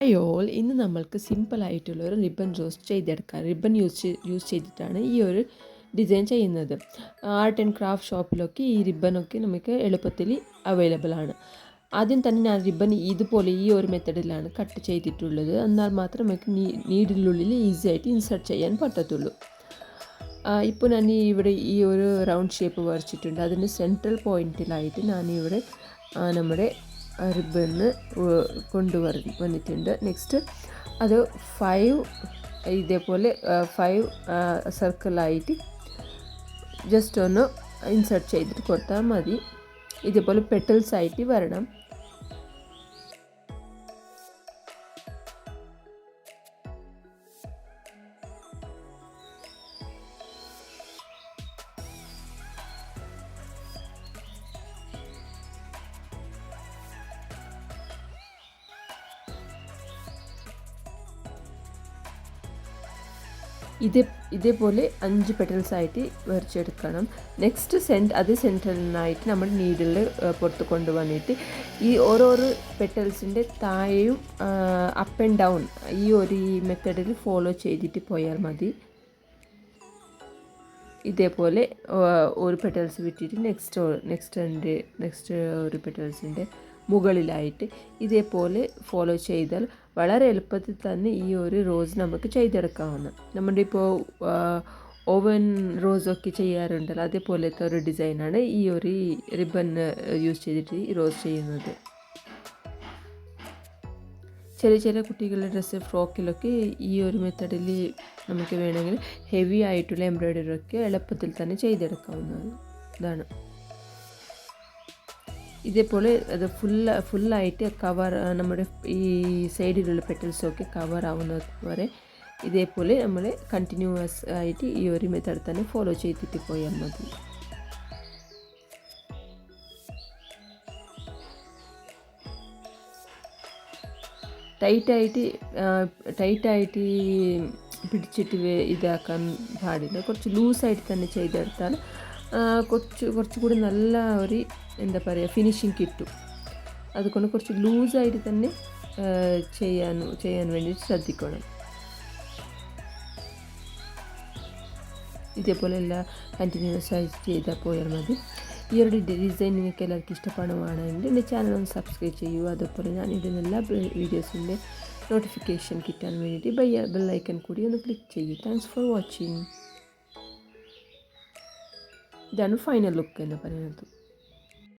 Hi all, ഇന്ന് നമ്മൾക്ക് സിമ്പിളായിട്ടുള്ള ഒരു റിബൺ റോസ്റ്റ് ചെയ്തെടുക്കാം. റിബൺ യൂസ് ചെയ്തിട്ടാണ് ഈ ഒരു ഡിസൈൻ ചെയ്യുന്നത്. ആർട്ട് ആൻഡ് ക്രാഫ്റ്റ് ഷോപ്പിലൊക്കെ ഈ റിബണൊക്കെ നമുക്ക് എളുപ്പത്തിൽ അവൈലബിൾ ആണ്. ആദ്യം തന്നെ ഞാൻ റിബൺ ഇതുപോലെ ഈ ഒരു മെത്തഡിലാണ് കട്ട് ചെയ്തിട്ടുള്ളത്. എന്നാൽ മാത്രം നമുക്ക് നീഡിലുള്ളിൽ ഈസി ആയിട്ട് ഇൻസർട്ട് ചെയ്യാൻ പറ്റത്തുള്ളൂ. ഇപ്പോൾ ഞാൻ ഇവിടെ ഈ ഒരു റൗണ്ട് ഷേപ്പ് വരച്ചിട്ടുണ്ട്. അതിൻ്റെ സെൻട്രൽ പോയിൻറ്റിലായിട്ട് ഞാനിവിടെ നമ്മുടെ റിബണ് വന്നിട്ടുണ്ട്. നെക്സ്റ്റ് അത് 5 ഇതേപോലെ 5 സർക്കിളായിട്ട് ജസ്റ്റ് ഒന്ന് ഇൻസർട്ട് ചെയ്തിട്ട് കൊടുത്താൽ മതി. ഇതേപോലെ പെറ്റൽസ് ആയിട്ട് വരണം. ഇതേപോലെ 5 പെറ്റൽസ് ആയിട്ട് വരച്ചെടുക്കണം. നെക്സ്റ്റ് അത് സെൻറ്ററിനായിട്ട് നമ്മൾ നീഡിൽ പുറത്ത് കൊണ്ടുവന്നിട്ട് ഈ ഓരോരോ പെറ്റൽസിൻ്റെ താഴെയും അപ്പ് ആൻഡ് ഡൗൺ ഈ ഒരു മെത്തഡിൽ ഫോളോ ചെയ്തിട്ട് പോയാൽ മതി. ഇതേപോലെ ഒരു പെറ്റൽസ് വിട്ടിട്ട് നെക്സ്റ്റ് ഒരു പെറ്റൽസിൻ്റെ മുകളിലായിട്ട് ഇതേപോലെ ഫോളോ ചെയ്താൽ വളരെ എളുപ്പത്തിൽ തന്നെ ഈ ഒരു റോസ് നമുക്ക് ചെയ്തെടുക്കാവുന്ന. നമ്മുടെ ഇപ്പോൾ ഓവൻ റോസൊക്കെ ചെയ്യാറുണ്ടല്ലോ, അതേപോലത്തെ ഒരു ഡിസൈനാണ് ഈ ഒരു റിബൺ യൂസ് ചെയ്തിട്ട് ഈ റോസ് ചെയ്യുന്നത്. ചെറിയ കുട്ടികളുടെ ഡ്രസ്സ് ഫ്രോക്കിലൊക്കെ ഈ ഒരു മെത്തഡിൽ നമുക്ക് വേണമെങ്കിൽ ഹെവി ആയിട്ടുള്ള എംബ്രോയ്ഡറി ഒക്കെ എളുപ്പത്തിൽ തന്നെ ചെയ്തെടുക്കാവുന്നതാണ്. ഇതേപോലെ അത് ഫുള്ളായിട്ട് നമ്മുടെ ഈ സൈഡിലുള്ള പെറ്റൽസൊക്കെ കവർ ആവുന്നത് വരെ ഇതേപോലെ നമ്മൾ കണ്ടിന്യൂസ് ആയിട്ട് ഈ ഒരു മെത്തേഡ് തന്നെ ഫോളോ ചെയ്തിട്ട് പോയാൽ മതി. ടൈറ്റായിട്ട് പിടിച്ചിട്ട് ഇതാക്കാൻ പാടില്ല. കുറച്ച് ലൂസായിട്ട് തന്നെ ചെയ്തെടുത്താൽ കുറച്ചുകൂടി നല്ല ഒരു എന്താ പറയുക ഫിനിഷിങ് കിട്ടും. അതുകൊണ്ട് കുറച്ച് ലൂസായിട്ട് തന്നെ ചെയ്യാൻ വേണ്ടി ശ്രദ്ധിക്കണം. ഇതേപോലെ എല്ലാം കണ്ടിന്യൂസ് ആയിട്ട് ചെയ്താൽ പോയാൽ മതി. ഈ ഒരു ഡിസൈൻ നിങ്ങൾക്ക് എല്ലാവർക്കും ഇഷ്ടപ്പെടുവാണെങ്കിൽ എൻ്റെ ചാനൽ ഒന്ന് സബ്സ്ക്രൈബ് ചെയ്യൂ. അതുപോലെ ഞാൻ ഇടുന്ന എല്ലാ വീഡിയോസിൻ്റെ നോട്ടിഫിക്കേഷൻ കിട്ടാൻ വേണ്ടിയിട്ട് ബെല്ലൈക്കൺ കൂടി ഒന്ന് ക്ലിക്ക് ചെയ്യൂ. Thanks for watching. ഇതാണ് ഫൈനൽ ലുക്ക് എന്ന് പറയുന്നത്.